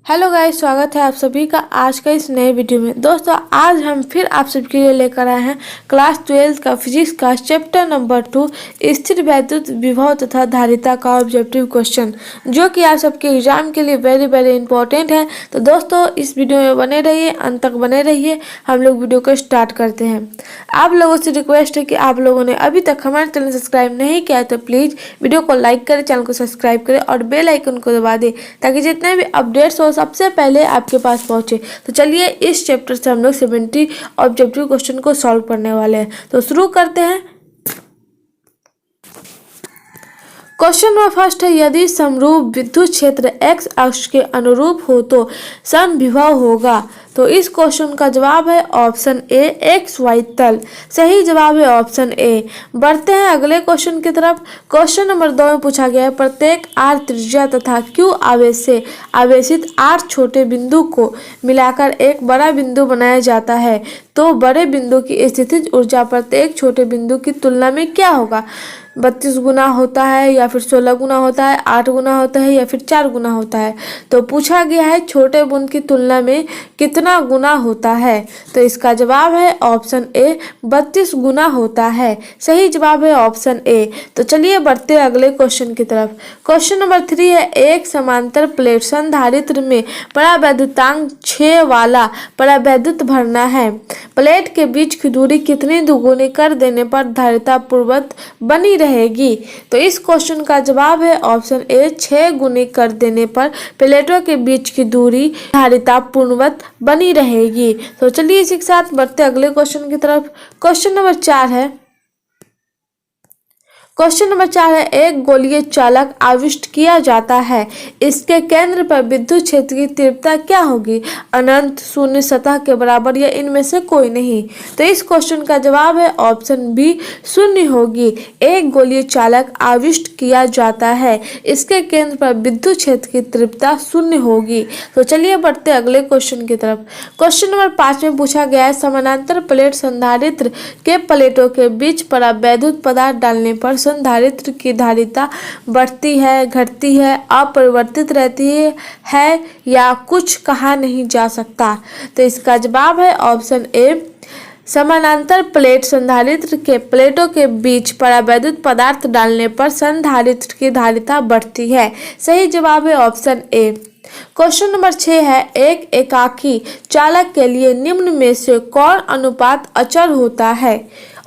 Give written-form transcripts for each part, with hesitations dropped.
Hello guys, स्वागत है आप सभी का आज का इस नए वीडियो में। दोस्तों, आज हम फिर आप सबके लिए लेकर आए हैं क्लास 12 का फिजिक्स का चैप्टर नंबर 2 स्थिर वैद्युत विभव तथा धारिता का ऑब्जेक्टिव क्वेश्चन, जो कि आप सबके एग्जाम के लिए वेरी इंपॉर्टेंट है। तो दोस्तों, इस वीडियो में बने रहिए, अंत तक बने रहिए। हम लोग वीडियो को स्टार्ट करते हैं। आप लोगों से रिक्वेस्ट है कि आप लोगों ने अभी तक हमारे चैनल सब्सक्राइब नहीं किया है तो प्लीज़ वीडियो को लाइक करें, चैनल को सब्सक्राइब करें और बेल आइकन को दबा दें, ताकि जितने भी अपडेट्स हो सबसे पहले आपके पास पहुंचे। तो चलिए, इस चैप्टर से हम लोग 70 ऑब्जेक्टिव क्वेश्चन को सॉल्व करने वाले हैं। तो शुरू करते हैं। क्वेश्चन नंबर फर्स्ट है, यदि समरूप विद्युत क्षेत्र x अक्ष के अनुरूप हो तो समविभव होगा। तो इस क्वेश्चन का जवाब है ऑप्शन ए, एक्स वाई तल। सही जवाब है ऑप्शन ए। बढ़ते हैं अगले क्वेश्चन की तरफ। क्वेश्चन नंबर 2 में पूछा गया है, प्रत्येक r त्रिज्या तथा q आवेश से आवेशित r छोटे बिंदु को मिलाकर एक बड़ा बिंदु बनाया जाता है, तो बड़े बिंदु की स्थितिज ऊर्जा प्रत्येक छोटे बिंदु की तुलना में क्या होगा? 32 गुना होता है या फिर 16 गुना होता है, 8 गुना होता है या फिर 4 गुना होता है? तो पूछा गया है छोटे बूंद की तुलना में कितना गुना होता है। तो इसका जवाब है ऑप्शन ए, 32 गुना होता है। सही जवाब है ऑप्शन ए। तो चलिए बढ़ते अगले क्वेश्चन की तरफ। क्वेश्चन नंबर 3 है, एक समांतर प्लेट संधारित्र में परावैद्युतांक 6 वाला परावैद्युत भरना है। प्लेट के बीच की दूरी कितनी दुगुनी कर देने पर धारिता पूर्ववत बनी रहेगी? तो इस क्वेश्चन का जवाब है ऑप्शन ए, 6 गुनी कर देने पर प्लेटों के बीच की दूरी धारिता पूर्ववत बनी रहेगी। तो चलिए इसी के साथ बढ़ते अगले क्वेश्चन की तरफ। क्वेश्चन नंबर 4 है। क्वेश्चन नंबर 4 है, एक गोलीय चालक आविष्ट किया जाता है, इसके केंद्र पर विद्युत क्षेत्र की तीव्रता क्या होगी? अनंत, शून्य, सतह के बराबर या इनमें से कोई नहीं? तो इस क्वेश्चन का जवाब है ऑप्शन बी, शून्य होगी। एक गोलीय चालक आविष्ट किया जाता है, इसके केंद्र पर विद्युत क्षेत्र की तीव्रता शून्य होगी। तो चलिए बढ़ते अगले क्वेश्चन की तरफ। क्वेश्चन नंबर 5 में पूछा गया है, समानांतर प्लेट संधारित्र के प्लेटों के बीच परावैद्युत पदार्थ डालने पर संधारित्र की धारिता बढ़ती है, घटती है, अपरिवर्तित रहती है या कुछ कहा नहीं जा सकता? तो इसका जवाब है ऑप्शन ए, समानांतर प्लेट संधारित्र के प्लेटों के बीच परावैद्युत पदार्थ डालने पर संधारित्र की धारिता बढ़ती है। सही जवाब है ऑप्शन ए। क्वेश्चन नंबर 6 है, एक एकाकी चालक के लिए निम्न में से कौन अनुपात अचर होता है?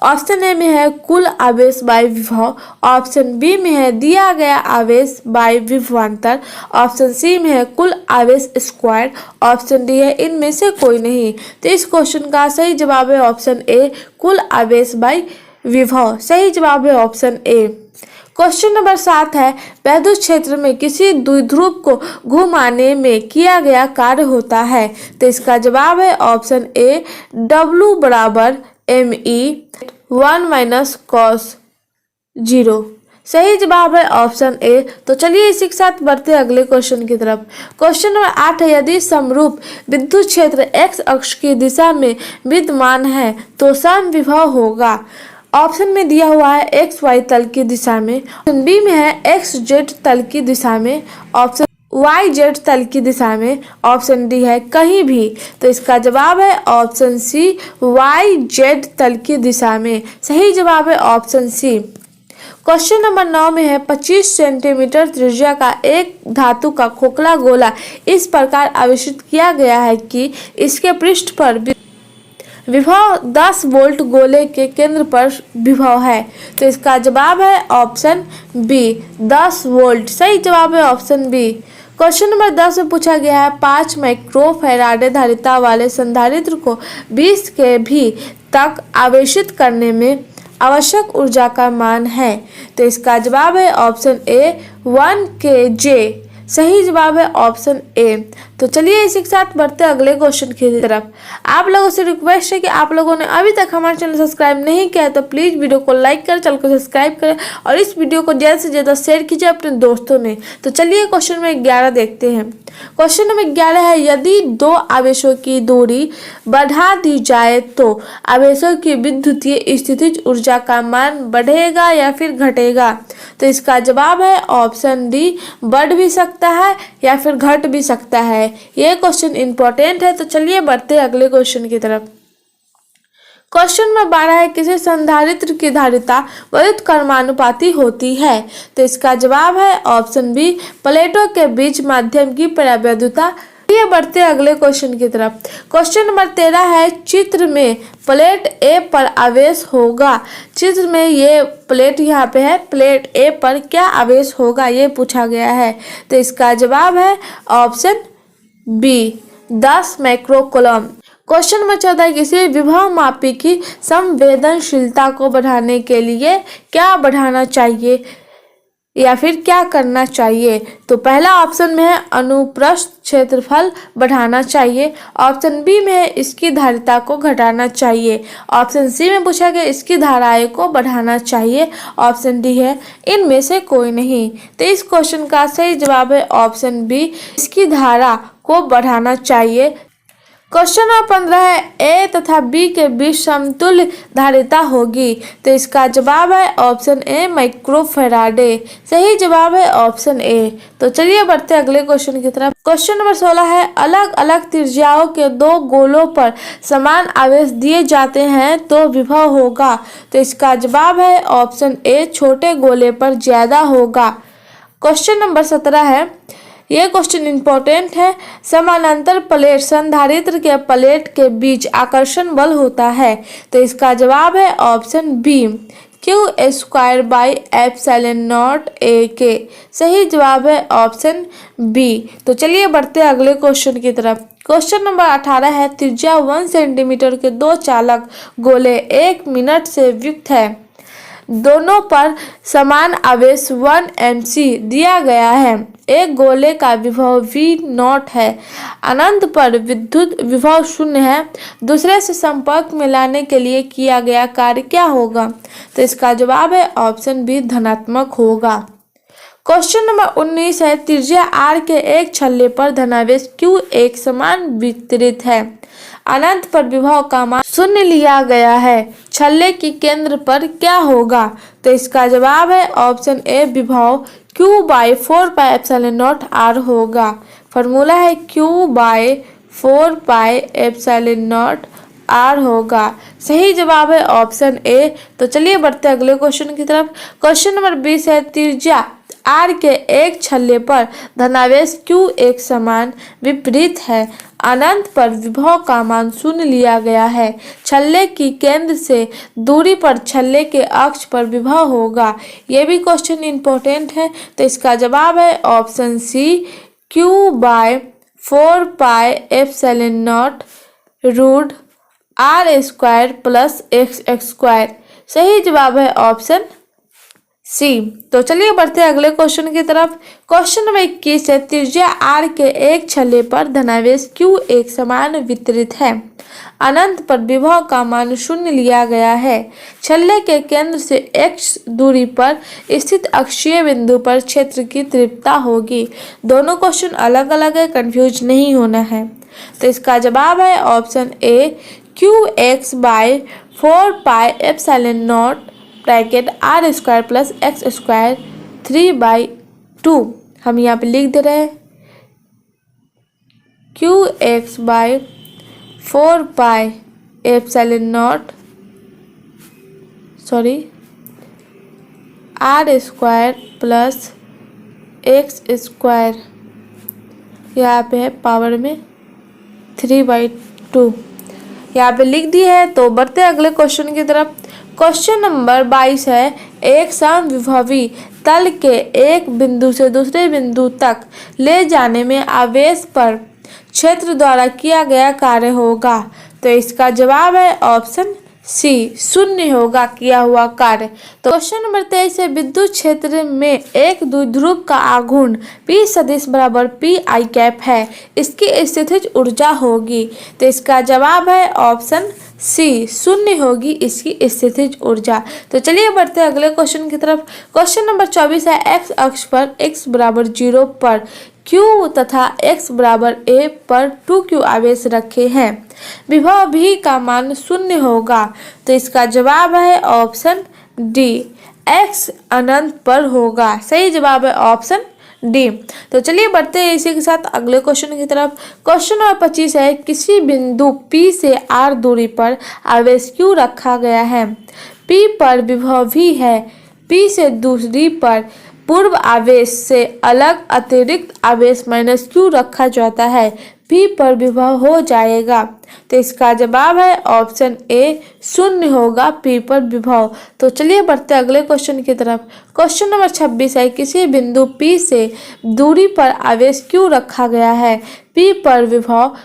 ऑप्शन ए में है कुल आवेश बाय विभव, ऑप्शन बी में है दिया गया आवेश बाय विभवांतर, ऑप्शन सी में है कुल आवेश स्क्वायर, ऑप्शन डी है इनमें से कोई नहीं। तो इस क्वेश्चन का सही जवाब है ऑप्शन ए, कुल आवेश बाय विभव। सही जवाब है ऑप्शन ए। क्वेश्चन नंबर 7 है, वैद्युत क्षेत्र में किसी द्विध्रुव को घुमाने में किया गया कार्य होता है। तो इसका जवाब है ऑप्शन ए, W बराबर ME 1 - cos 0। सही जवाब है ऑप्शन ए। तो चलिए इसी के साथ बढ़ते अगले क्वेश्चन की तरफ। क्वेश्चन नंबर 8 है, यदि समरूप विद्युत क्षेत्र x अक्ष की दिशा में विद्यमान है तो समविभव होगा। ऑप्शन में दिया हुआ है एक्स वाई तल की दिशा में, ऑप्शन बी में है एक्स जेड तल की दिशा में, ऑप्शन वाई जेड तल की दिशा में, ऑप्शन डी है कहीं भी। तो इसका जवाब है ऑप्शन सी, वाई जेड तल की दिशा में। सही जवाब है ऑप्शन सी। क्वेश्चन नंबर 9 में है, 25 सेंटीमीटर त्रिज्या का एक धातु का खोखला गोला इस प्रकार आविष्कृत किया गया है कि इसके पृष्ठ पर विभव 10 वोल्ट गोले के केंद्र पर विभव है। तो इसका जवाब है ऑप्शन बी, 10 वोल्ट। सही जवाब है ऑप्शन बी। क्वेश्चन नंबर 10 में पूछा गया है, 5 माइक्रोफैराडे धारिता वाले संधारित्र को 20 kV तक आवेशित करने में आवश्यक ऊर्जा का मान है। तो इसका जवाब है ऑप्शन ए, 1 kJ। सही जवाब है ऑप्शन ए। तो चलिए इसी के साथ बढ़ते अगले क्वेश्चन की तरफ। आप लोगों से रिक्वेस्ट है कि आप लोगों ने अभी तक हमारे चैनल सब्सक्राइब नहीं किया है तो प्लीज़ वीडियो को लाइक करें, चैनल को सब्सक्राइब करें और इस वीडियो को ज़्यादा से ज़्यादा शेयर कीजिए अपने दोस्तों ने। तो चलिए क्वेश्चन नंबर 11 देखते हैं। क्वेश्चन नंबर 11 है, यदि दो आवेशों की दूरी बढ़ा दी जाए तो आवेशों की विद्युतीय स्थितिज ऊर्जा का मान बढ़ेगा या फिर घटेगा? तो इसका जवाब है ऑप्शन डी, बढ़ भी सकता सकता है या फिर घट भी सकता है। ये क्वेश्चन इंपॉर्टेंट है। तो चलिए बढ़ते हैं अगले क्वेश्चन की तरफ। क्वेश्चन नंबर 12 है, किसी संधारित्र की धारिता वैद्युत कर्मानुपाती होती है। तो इसका जवाब है ऑप्शन बी, प्लेटों के बीच माध्यम की परावैद्युता। ये बढ़ते हैं अगले क्वेश्चन की तरफ। क्वेश्चन नंबर 13 है, चित्र में प्लेट ए पर आवेश होगा। चित्र में ये प्लेट यहाँ पे है, प्लेट ए पर क्या आवेश होगा ये पूछा गया है। तो इसका जवाब है option B, 10 microcoulomb. Question number 14, किसी विभव मापी की संवेदनशीलता को बढ़ाने के लिए क्या बढ़ाना चाहिए या फिर क्या करना चाहिए। तो पहला ऑप्शन में है अनुप्रस्थ क्षेत्रफल बढ़ाना चाहिए, ऑप्शन बी में है इसकी धारिता को घटाना चाहिए, ऑप्शन सी में पूछा गया इसकी धाराएं को बढ़ाना चाहिए, ऑप्शन डी है इनमें से कोई नहीं। तो इस क्वेश्चन का सही जवाब है ऑप्शन बी, इसकी धारा को बढ़ाना चाहिए। क्वेश्चन नंबर 15 है, ए तथा बी के बीच समतुल्य धारिता होगी। तो इसका जवाब है ऑप्शन ए, माइक्रोफैराडे। सही जवाब है ऑप्शन ए। तो चलिए बढ़ते हैं अगले क्वेश्चन की तरफ। क्वेश्चन नंबर 16 है, अलग अलग त्रिज्याओं के दो गोलों पर समान आवेश दिए जाते हैं तो विभव होगा। तो इसका जवाब है ऑप्शन ए, छोटे गोले पर ज्यादा होगा। क्वेश्चन नंबर 17 है, यह क्वेश्चन इंपॉर्टेंट है, समानांतर प्लेट संधारित्र के प्लेट के बीच आकर्षण बल होता है। तो इसका जवाब है ऑप्शन बी, Q²/ε0 A के। सही जवाब है ऑप्शन बी। तो चलिए बढ़ते हैं अगले क्वेश्चन की तरफ। क्वेश्चन नंबर 18 है, त्रिज्या 1 सेंटीमीटर के दो चालक गोले 1 मिनट से युक्त है, दोनों पर समान आवेश 1 mc दिया गया है, एक गोले का विभव V0 है, अनंत पर विद्युत विभव 0 है, दूसरे से संपर्क में लाने के लिए किया गया कार्य क्या होगा। तो इसका जवाब है ऑप्शन बी, धनात्मक होगा। क्वेश्चन नंबर 19 है, त्रिज्या r के एक छल्ले पर धनावेश q एक समान वितरित है, अनंत पर विभव का मान 0 लिया गया है, छल्ले की केंद्र पर क्या होगा। तो इसका जवाब है ऑप्शन ए, विभव Q/4πε0 r होगा। फॉर्मूला है Q/4πε0 r होगा। सही जवाब है ऑप्शन ए। तो चलिए बढ़ते हैं अगले क्वेश्चन की तरफ। क्वेश्चन नंबर 20 है, त्रिज्या r के एक छल्ले पर धनावेश q एक समान विपरीत है, अनंत पर विभव का मान 0 लिया गया है, छल्ले की केंद्र से दूरी पर छल्ले के अक्ष पर विभव होगा। यह भी क्वेश्चन इंपॉर्टेंट है। तो इसका जवाब है option C, Q/4πε0 root r² plus x²। सही जवाब है ऑप्शन सी। तो चलिए बढ़ते हैं अगले क्वेश्चन की तरफ। क्वेश्चन नंबर 21 है, त्रिज्या r के एक छल्ले पर धनावेश q एक समान वितरित है, अनंत पर विभव का मान 0 लिया गया है, छल्ले के केंद्र से x दूरी पर स्थित अक्षीय बिंदु पर क्षेत्र की तीव्रता होगी। दोनों क्वेश्चन अलग अलग है, कंफ्यूज नहीं होना है। तो इसका जवाब है option A, Qx/4πε0 bracket r² plus x² 3/2। हम यहाँ पे लिख दे रहे हैं Qx/4πε0 r² प्लस x², यहाँ पे है पावर में 3/2, यहाँ पे लिख दी है। तो बढ़ते हैं अगले क्वेश्चन की तरफ। क्वेश्चन नंबर 22 है, एक समविभवी तल के एक बिंदु से दूसरे बिंदु तक ले जाने में आवेश पर क्षेत्र द्वारा किया गया कार्य होगा। तो इसका जवाब है ऑप्शन सी, 0 होगा किया हुआ कार्य। तो क्वेश्चन नंबर 23 है, विद्युत क्षेत्र में एक द्विध्रुव का आघूर्ण P सदिश बराबर P(i) है, इसकी स्थितिज ऊर्जा होगी। तो इसका जवाब है ऑप्शन सी, 0 होगी इसकी स्थितिज ऊर्जा। तो चलिए बढ़ते हैं अगले क्वेश्चन की तरफ। क्वेश्चन नंबर 24 है, x अक्ष पर x बराबर 0 पर q तथा x बराबर a पर 2q आवेश रखे हैं, विभव भी का मान 0 होगा। तो इसका जवाब है ऑप्शन डी, x अनंत पर होगा। सही जवाब है ऑप्शन डी। तो चलिए बढ़ते हैं इसी के साथ अगले क्वेश्चन की तरफ। क्वेश्चन नंबर 25 है, किसी बिंदु P से R दूरी पर आवेश Q रखा गया है। P पर विभव V है। P से दूरी पर पूर्व आवेश से अलग अतिरिक्त आवेश -Q रखा जाता है। P पर विभव हो जाएगा। तो इसका जवाब है ऑप्शन ए, शून्य होगा P पर विभव। तो चलिए बढ़ते हैं अगले क्वेश्चन की तरफ। क्वेश्चन नंबर 26 है, किसी बिंदु P से दूरी पर आवेश Q रखा गया है। P पर विभव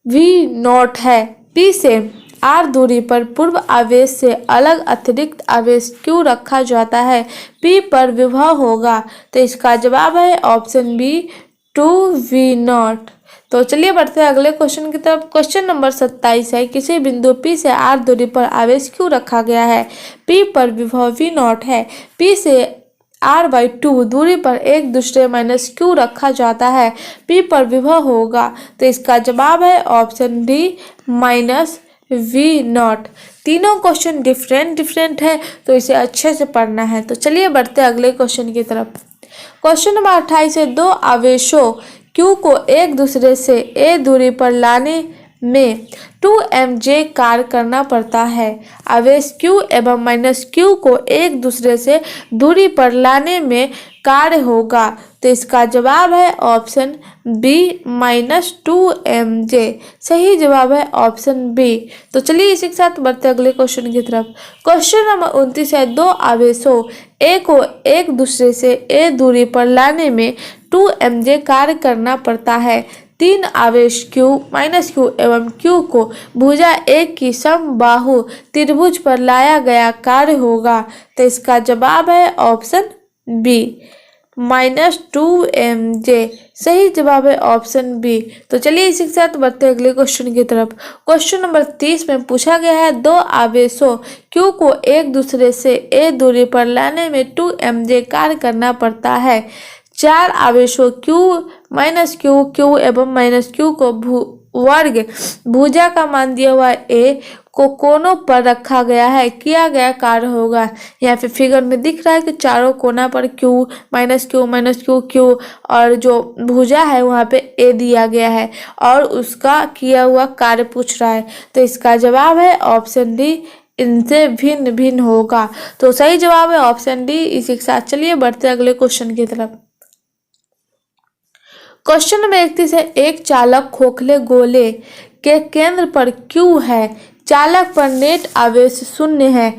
V0 है। P से R दूरी पर पूर्व आवेश से अलग अतिरिक्त आवेश Q रखा जाता है। P पर विभव होगा। तो इसका जवाब है ऑप्शन बी, 2V0। तो चलिए बढ़ते हैं अगले क्वेश्चन की तरफ। क्वेश्चन नंबर 27 है, किसी बिंदु P से R दूरी पर आवेश Q रखा गया है। P पर विभव V0 है। P से R/2 दूरी पर एक दूसरे -Q रखा जाता है। P पर विभव होगा। तो इसका जवाब है ऑप्शन डी, -V0। तीनों क्वेश्चन डिफरेंट है, तो इसे अच्छे से पढ़ना है। तो चलिए बढ़ते हैं अगले क्वेश्चन की तरफ। क्वेश्चन नंबर 28 है, दो आवेशों Q को एक दूसरे से A दूरी पर लाने में 2mJ कार्य करना पड़ता है। आवेश Q एवं -Q को एक दूसरे से दूरी पर लाने में कार्य होगा। तो इसका जवाब है ऑप्शन बी, -2mJ। सही जवाब है ऑप्शन बी। तो चलिए इसी के साथ बढ़ते अगले क्वेश्चन की तरफ। क्वेश्चन नंबर 29 है, दो आवेशों A को एक दूसरे से A दूरी पर लाने में 2mJ कार्य करना पड़ता है। तीन आवेश Q, -Q एवं Q को भुजा एक की समबाहु त्रिभुज पर लाया गया कार्य होगा। तो इसका जवाब है ऑप्शन बी, -2mJ। सही जवाब है ऑप्शन बी। तो चलिए इसी के साथ बढ़ते अगले क्वेश्चन की तरफ। क्वेश्चन नंबर 30 में पूछा गया है, दो आवेशों Q को एक दूसरे से A दूरी पर लाने में 2mJ कार्य करना पड़ता है। चार आवेशों Q, -Q, Q एवं -Q को वर्ग भुजा का मान दिया हुआ A को कोनों पर रखा गया है, किया गया कार्य होगा। यहाँ पे फिगर में दिख रहा है कि चारों कोना पर Q, -Q, Q और जो भुजा है वहाँ पे A दिया गया है और उसका किया हुआ कार्य पूछ रहा है। तो इसका जवाब है ऑप्शन डी, इनसे भिन्न भिन्न होगा। तो सही जवाब है ऑप्शन डी। इसी के साथ चलिए बढ़ते अगले क्वेश्चन की तरफ। क्वेश्चन नंबर 31 है, एक चालक खोखले गोले के केंद्र पर Q है। चालक पर नेट आवेश 0 है।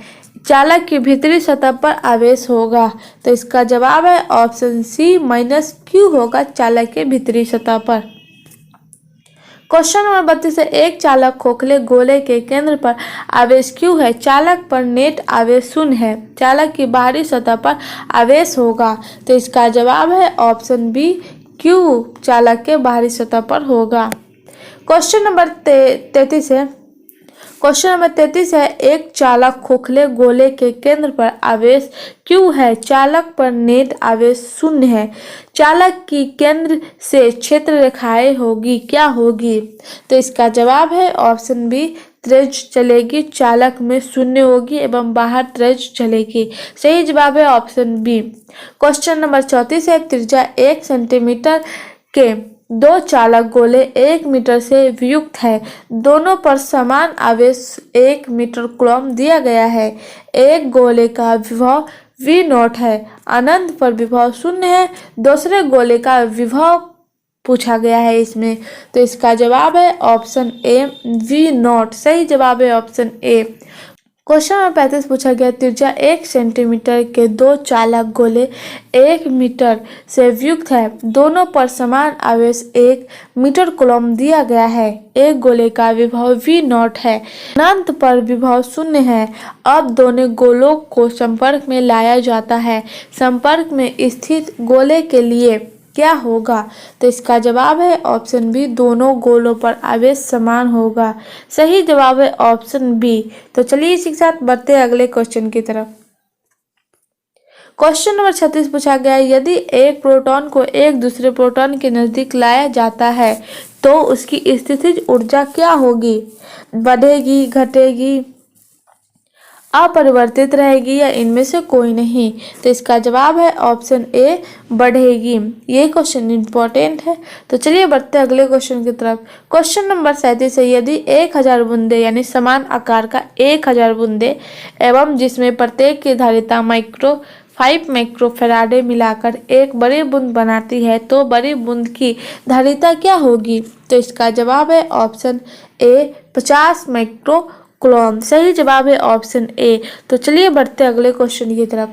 चालक की भीतरी सतह पर आवेश होगा। तो इसका जवाब है ऑप्शन सी, -Q होगा चालक के भीतरी सतह पर। क्वेश्चन नंबर 32 है, एक चालक खोखले गोले के केंद्र पर आवेश Q है। चालक पर नेट आवेश 0 है। चालक की बाहरी सतह पर आवेश होगा। तो इसका जवाब है ऑप्शन बी, Q चालक के बाहरी सतह पर होगा। क्वेश्चन नंबर 33 है। क्वेश्चन नंबर 33 है, एक चालक खोखले गोले के केंद्र पर आवेश Q है। चालक पर नेट आवेश 0 है। चालक की केंद्र से क्षेत्र रेखाएं होगी, क्या होगी? तो इसका जवाब है ऑप्शन बी, त्रिज्य चलेगी। चालक में 0 होगी एवं बाहर त्रिज्य चलेगी। सही जवाब है ऑप्शन बी। क्वेश्चन नंबर 34 है, त्रिज्या 1 सेंटीमीटर के दो चालक गोले 1 मीटर से वियुक्त है। दोनों पर समान आवेश 1 मीटर कूलम्ब दिया गया है। एक गोले का विभव V0 है, अनंत पर विभव 0 है। दूसरे गोले का विभव पूछा गया है इसमें। तो इसका जवाब है ऑप्शन ए, V0। सही जवाब है ऑप्शन ए। क्वेश्चन नंबर 35 पूछा गया, त्रिज्या 1 सेंटीमीटर के दो चालक गोले 1 मीटर से युक्त है। दोनों पर समान आवेश 1 मीटर कूलम्ब दिया गया है। एक गोले का विभव V0 है, अनंत पर विभव 0 है। अब दोनों गोलों को संपर्क में लाया जाता है। संपर्क में स्थित गोले के लिए क्या होगा? तो इसका जवाब है ऑप्शन बी, दोनों गोलों पर आवेश समान होगा। सही जवाब है ऑप्शन बी। तो चलिए इसी के साथ बढ़ते हैं अगले क्वेश्चन की तरफ। क्वेश्चन नंबर 36 पूछा गया, यदि एक प्रोटॉन को एक दूसरे प्रोटॉन के नजदीक लाया जाता है तो उसकी स्थितिज ऊर्जा क्या होगी? बढ़ेगी, घटेगी? अपरिवर्तित रहेगी या इनमें से कोई नहीं। तो इसका जवाब है ऑप्शन ए बढ़ेगी। ये क्वेश्चन इंपॉर्टेंट है। तो चलिए बढ़ते हैं अगले क्वेश्चन की तरफ। क्वेश्चन नंबर 37 है, यदि 1000 बूंदे यानी समान आकार का 1000 बूंदे एवं जिसमें प्रत्येक की धारिता 5 माइक्रोफैराडे मिलाकर एक बड़ी बूंद बनाती है तो बड़ी बूंद की धारिता क्या होगी। तो इसका जवाब है ऑप्शन ए 50 माइक्रोकूलम। सही जवाब है ऑप्शन ए। तो चलिए बढ़ते हैं अगले क्वेश्चन की तरफ।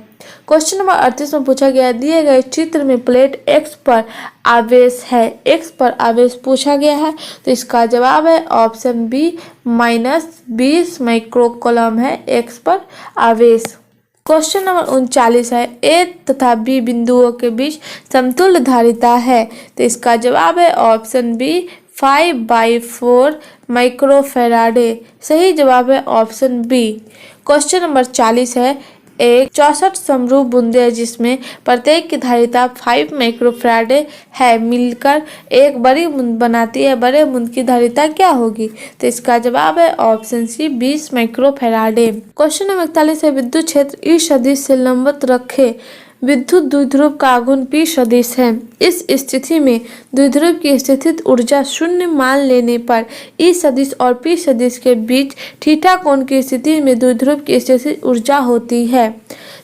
क्वेश्चन नंबर 38 में पूछा गया, दिए गए चित्र में प्लेट एक्स पर आवेश है, एक्स पर आवेश पूछा गया है। तो इसका जवाब है ऑप्शन बी -20 माइक्रोकूलम है एक्स पर आवेश। क्वेश्चन नंबर 39 है, ए तथा बी बिंदुओं के बीच समतुल्य धारिता है। तो इसका जवाब है ऑप्शन बी 5/4 माइक्रोफैराडे। सही जवाब है ऑप्शन बी। क्वेश्चन नंबर 40 है, एक 64 समरूप बूंदे जिसमें प्रत्येक की धारिता 5 माइक्रोफैराडे है मिलकर एक बड़ी बूंद बनाती है, बड़े बूंद की धारिता क्या होगी। तो इसका जवाब है ऑप्शन सी 20 माइक्रोफैराडे। क्वेश्चन नंबर 41 है, विद्युत क्षेत्र ई सदिश से लंबवत रखे विद्युत द्विध्रुव का आघूर्ण P सदिश है। इस स्थिति में द्विध्रुव की स्थितिज ऊर्जा शून्य मान लेने पर E सदिश और P सदिश के बीच थीटा कोण की स्थिति में द्विध्रुव की स्थितिज ऊर्जा होती है।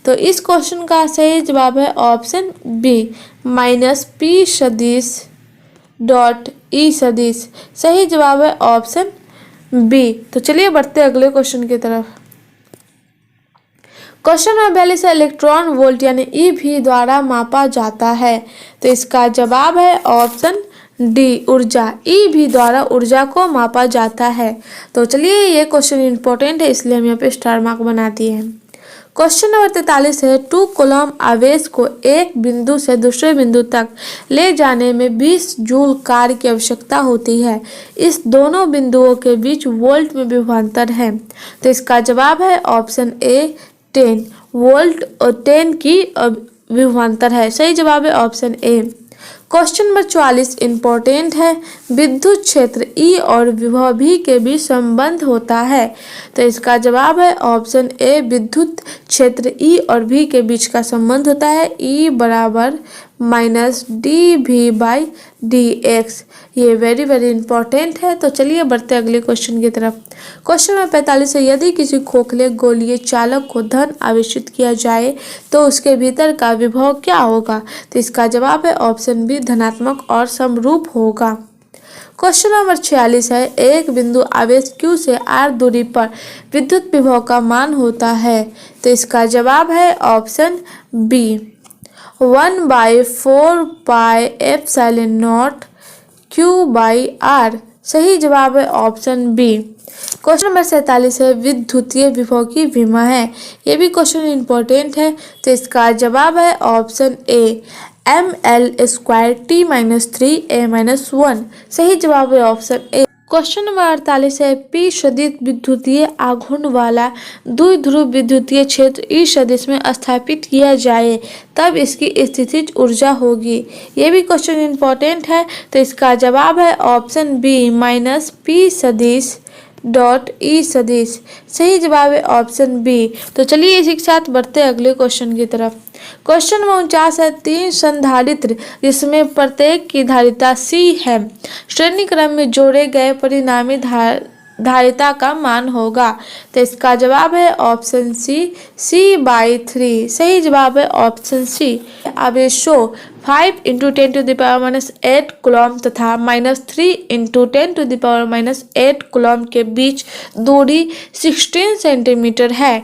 तो इस क्वेश्चन का सही जवाब है ऑप्शन बी -P सदिश डॉट E सदिश। सही जवाब है ऑप्शन बी। तो चलिए बढ़ते अगले क्वेश्चन की तरफ। क्वेश्चन नंबर 42 है, इलेक्ट्रॉन वोल्ट यानी EV द्वारा मापा जाता है। तो इसका जवाब है ऑप्शन डी ऊर्जा। EV द्वारा ऊर्जा को मापा जाता है। तो चलिए ये क्वेश्चन इंपॉर्टेंट है इसलिए हम यहाँ पे स्टार मार्क बना दिए हैं। क्वेश्चन नंबर 43 है, 2 कूलम आवेश को एक बिंदु से दूसरे बिंदु तक ले जाने में 20 जूल कार्य की आवश्यकता होती है। इस दोनों बिंदुओं के बीच वोल्ट में विभवांतर है। तो इसका जवाब है ऑप्शन ए 10 वोल्ट और 10 की विभवांतर है। सही जवाब है option A. Question number 44 important है, विद्युत क्षेत्र E और विभव V के बीच संबंध होता है। तो इसका जवाब है ऑप्शन ए विद्युत क्षेत्र E और V के बीच का संबंध होता है E बराबर -dV/dx। ये वेरी इंपॉर्टेंट है। तो चलिए बढ़ते अगले क्वेश्चन की तरफ। क्वेश्चन नंबर 45 है, यदि किसी खोखले गोलीय चालक को धन आवेशित किया जाए तो उसके भीतर का विभव क्या होगा। तो इसका जवाब है ऑप्शन बी धनात्मक और समरूप होगा। क्वेश्चन नंबर 46 है, एक बिंदु आवेश Q से r दूरी पर विद्युत विभव का मान होता है। तो इसका जवाब है option B 1/4 pi epsilon naught Q/r। सही जवाब है ऑप्शन बी। क्वेश्चन नंबर 47 है, विद्युतीय विभव की विमा है। ये भी क्वेश्चन इंपॉर्टेंट है। तो इसका जवाब है ऑप्शन ए ml² T-3a-1। सही जवाब है ऑप्शन ए। क्वेश्चन नंबर 48 है, P सदिश विद्युतीय आघूर्ण वाला द्विध्रुव विद्युतीय क्षेत्र E सदिश में स्थापित किया जाए तब इसकी स्थितिज ऊर्जा होगी। ये भी क्वेश्चन इंपॉर्टेंट है। तो इसका जवाब है ऑप्शन बी -P सदिश डॉट E सदिश। सही जवाब है ऑप्शन बी। तो चलिए इसी के साथ बढ़ते अगले क्वेश्चन की तरफ। क्वेश्चन नंबर 49 है, 3 संधारित्र जिसमें प्रत्येक की धारिता C है श्रेणी क्रम में जोड़े गए परिणामी धारिता का मान होगा। तो इसका जवाब है ऑप्शन सी C/3। सही जवाब है ऑप्शन सी। आवेशों 5 × 10⁻⁸ कूलम तथा -3 × 10⁻⁸ कूलम के बीच दूरी 16 सेंटीमीटर है।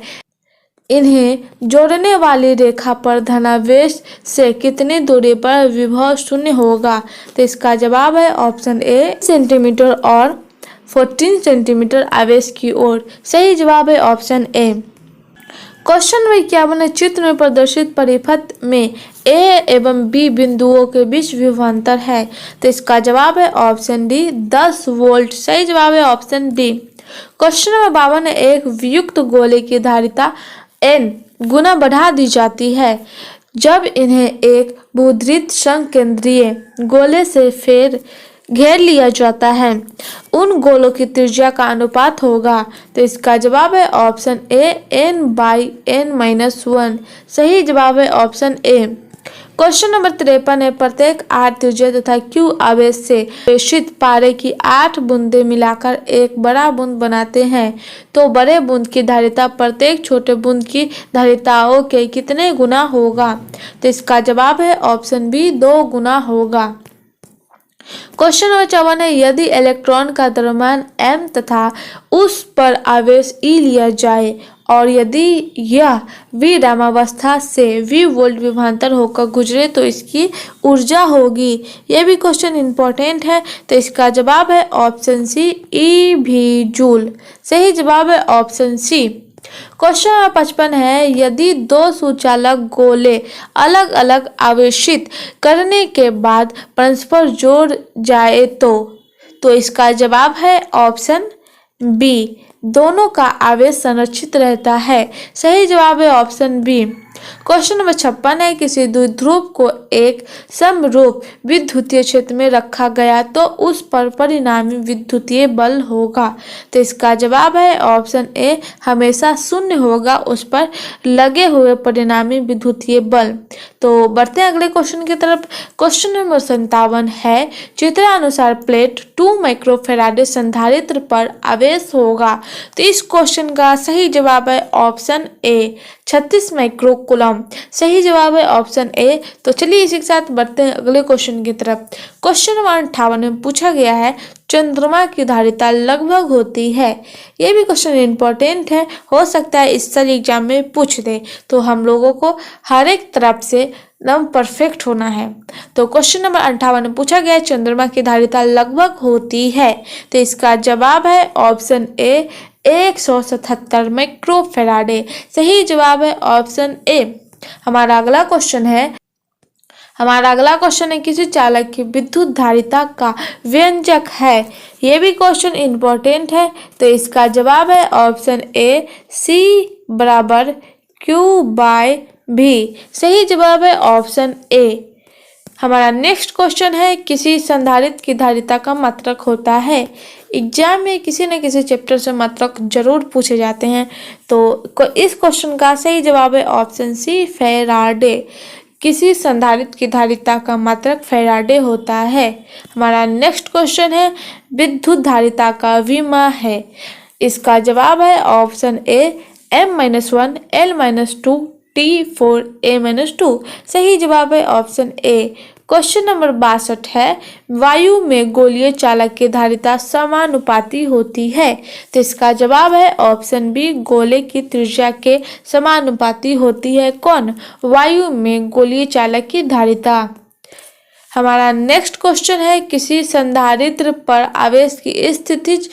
इन्हें जोड़ने वाली रेखा पर धनावेश से कितनी दूरी पर विभव शून्य होगा। तो इसका जवाब है ऑप्शन ए सेंटीमीटर और 14 सेंटीमीटर आवेश की ओर। सही जवाब है ऑप्शन ए। क्वेश्चन नंबर 51 है, चित्र में प्रदर्शित परिपथ में ए एवं बी बिंदुओं के बीच विभवांतर है। तो इसका जवाब है ऑप्शन डी 10 वोल्ट। सही जवाब है ऑप्शन डी। क्वेश्चन नंबर 52 है, एक वियुक्त गोले की धारिता n गुना बढ़ा दी जाती है जब इन्हें एक बहुध्रुवित संकेंद्रीय गोले से घेर लिया जाता है उन गोलों की त्रिज्या का अनुपात होगा। तो इसका जवाब है ऑप्शन ए n/n-1। सही जवाब है ऑप्शन ए। क्वेश्चन नंबर 53 है, प्रत्येक r त्रिज्या तथा q आवेश से प्रेषित पारे की 8 बूंदे मिलाकर एक बड़ा बूंद बनाते हैं, तो बड़े बूंद की धारिता प्रत्येक छोटे बूंद की धारिताओं के कितने गुना होगा। तो इसका जवाब है ऑप्शन बी 2 गुना होगा। क्वेश्चन नंबर 54 है, यदि इलेक्ट्रॉन का द्रव्यमान m तथा उस पर आवेश E लिया जाए और यदि यह विरामावस्था से v वोल्ट विभवांतर होकर गुजरे तो इसकी ऊर्जा होगी। यह भी क्वेश्चन इंपॉर्टेंट है। तो इसका जवाब है ऑप्शन सी EV जूल। सही जवाब है ऑप्शन सी। क्वेश्चन नंबर 55 है, यदि दो सुचालक गोले अलग अलग आवेशित करने के बाद परस्पर जोड़ जाए तो इसका जवाब है ऑप्शन बी दोनों का आवेश संरक्षित रहता है। सही जवाब है ऑप्शन बी। क्वेश्चन नंबर 56 है, किसी द्विध्रुव को एक समरूप विद्युतीय क्षेत्र में रखा गया तो उस पर परिणामी विद्युतीय बल होगा। तो इसका जवाब है ऑप्शन ए हमेशा शून्य होगा उस पर लगे हुए परिणामी विद्युतीय बल। तो बढ़ते हैं अगले क्वेश्चन की तरफ। क्वेश्चन नंबर 57 है, चित्रानुसार प्लेट 2 माइक्रोफैराडे संधारित्र पर आवेश होगा। तो इस क्वेश्चन का सही जवाब है ऑप्शन ए 36 माइक्रोकूलम। सही जवाब है ऑप्शन ए। तो चलिए इसी के साथ बढ़ते हैं अगले क्वेश्चन की तरफ। क्वेश्चन नंबर 58 में पूछा गया है, चंद्रमा की धारिता लगभग होती है। ये भी क्वेश्चन इंपॉर्टेंट है, हो सकता है इस साल एग्जाम में पूछ दे, तो हम लोगों को हर एक तरफ से एकदम परफेक्ट होना है। तो क्वेश्चन नंबर 58 में पूछा गया है, चंद्रमा की धारिता लगभग होती है। तो इसका जवाब है ऑप्शन ए 177 माइक्रोफैराडे। सही जवाब है ऑप्शन ए। हमारा अगला क्वेश्चन है, किसी चालक की विद्युत धारिता का व्यंजक है। ये भी क्वेश्चन इंपॉर्टेंट है। तो इसका जवाब है ऑप्शन ए C = Q/V। सही जवाब है ऑप्शन ए। हमारा नेक्स्ट क्वेश्चन है, किसी संधारित्र की धारिता का मात्रक होता है। एग्जाम में किसी न किसी चैप्टर से मात्रक जरूर पूछे जाते हैं। तो इस क्वेश्चन का सही जवाब है ऑप्शन सी फैराडे। किसी संधारित्र की धारिता का मात्रक फैराडे होता है। हमारा नेक्स्ट क्वेश्चन है, विद्युत धारिता का विमा है। इसका जवाब है option A M-1 L-2 T4 A-2। सही जवाब है ऑप्शन ए। क्वेश्चन नंबर 62 है, वायु में गोलीय चालक की धारिता समानुपाती होती है। तो इसका जवाब है ऑप्शन बी गोले की त्रिज्या के समानुपाती होती है। कौन? वायु में गोलीय चालक की धारिता। हमारा नेक्स्ट क्वेश्चन है, किसी संधारित्र पर आवेश की स्थितिज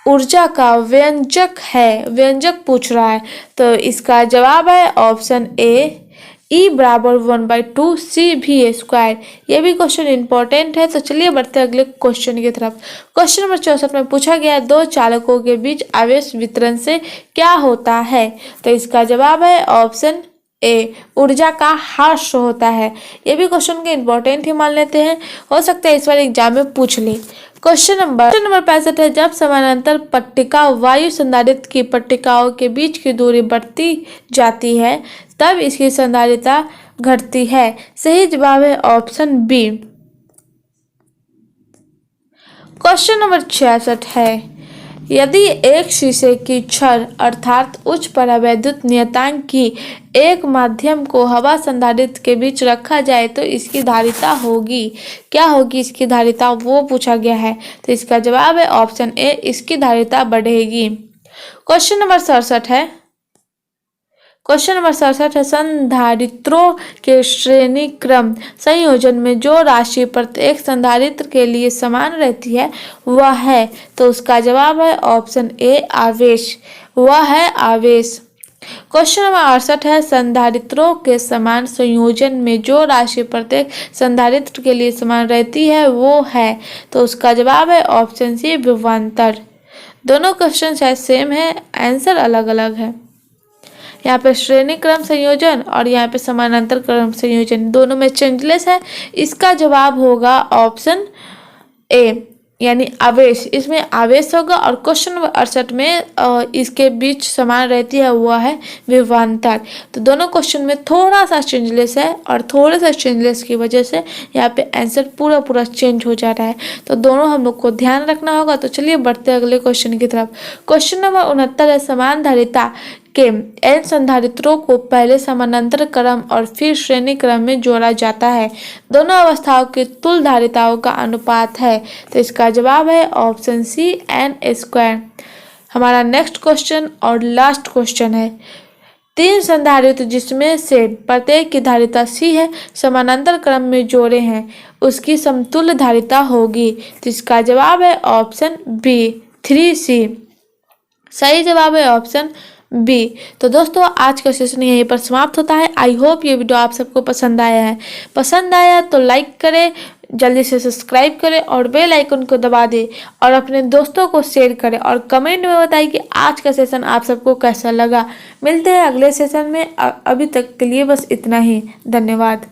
ऊर्जा का व्यंजक है। व्यंजक पूछ रहा है। तो इसका जवाब है ऑप्शन ए E = 1/2 CV²। ये भी क्वेश्चन इंपॉर्टेंट है। तो चलिए बढ़ते हैं अगले क्वेश्चन की तरफ। क्वेश्चन नंबर 64 में पूछा गया, दो चालकों के बीच आवेश वितरण से क्या होता है। तो इसका जवाब है ऑप्शन ए ऊर्जा का ह्रास होता है। ये भी क्वेश्चन के इंपॉर्टेंट ही मान लेते हैं, हो सकता है इस बार एग्जाम में पूछ ले। क्वेश्चन नंबर 65 है, जब समानांतर पट्टिका वायु संधारित्र की पट्टिकाओं के बीच की दूरी बढ़ती जाती है तब इसकी संधारिता घटती है। सही जवाब है ऑप्शन बी। क्वेश्चन नंबर 66 है, यदि एक शीशे की छड़ अर्थात उच्च परावैद्युत नियतांक की एक माध्यम को हवा संधारित्र के बीच रखा जाए तो इसकी धारिता होगी। क्या होगी इसकी धारिता, वो पूछा गया है। तो इसका जवाब है ऑप्शन ए इसकी धारिता बढ़ेगी। क्वेश्चन नंबर 67 है, संधारित्रों के श्रेणी क्रम संयोजन में जो राशि प्रत्येक संधारित्र के लिए समान रहती है वह है। तो उसका जवाब है ऑप्शन ए आवेश। वह है आवेश। क्वेश्चन नंबर 68 है, संधारित्रों के समान संयोजन में जो राशि प्रत्येक संधारित्र के लिए समान रहती है वो है। तो उसका जवाब है ऑप्शन सी विभवांतर। दोनों क्वेश्चन शायद सेम है, आंसर अलग अलग है। यहाँ पे श्रेणी क्रम संयोजन और यहाँ पे समानांतर क्रम संयोजन दोनों में चेंजलेस है। इसका जवाब होगा ऑप्शन ए यानी आवेश, इसमें आवेश होगा। और क्वेश्चन नंबर 68 में इसके बीच समान रहती है, वो है विभवांतर। तो दोनों क्वेश्चन में थोड़ा सा चेंजलेस है और थोड़े सा चेंजलेस की वजह से यहाँ पे आंसर पूरा चेंज हो जा रहा है। तो दोनों हम लोग को ध्यान रखना होगा। तो चलिए बढ़ते हैं अगले क्वेश्चन की तरफ। क्वेश्चन नंबर 69 है, समान धारिता के n संधारित्रों को पहले समानांतर क्रम और फिर श्रेणी क्रम में जोड़ा जाता है। दोनों अवस्थाओं की तुल्य धारिताओं का अनुपात है। तो इसका जवाब है ऑप्शन सी n²। हमारा नेक्स्ट क्वेश्चन और लास्ट क्वेश्चन है, 3 संधारित्र जिसमें से प्रत्येक की धारिता C है, समानांतर क्रम में जोड़े हैं, उसकी समतुल्य धारिता होगी। तो इसका जवाब है ऑप्शन बी 3C। सही जवाब है ऑप्शन बी। तो दोस्तों आज का सेशन यहीं पर समाप्त होता है। आई होप ये वीडियो आप सबको पसंद आया है। पसंद आया तो लाइक करें, जल्दी से सब्सक्राइब करें और बेल आइकन को दबा दें और अपने दोस्तों को शेयर करें और कमेंट में बताइए कि आज का सेशन आप सबको कैसा लगा। मिलते हैं अगले सेशन में। अभी तक के लिए बस इतना ही। धन्यवाद।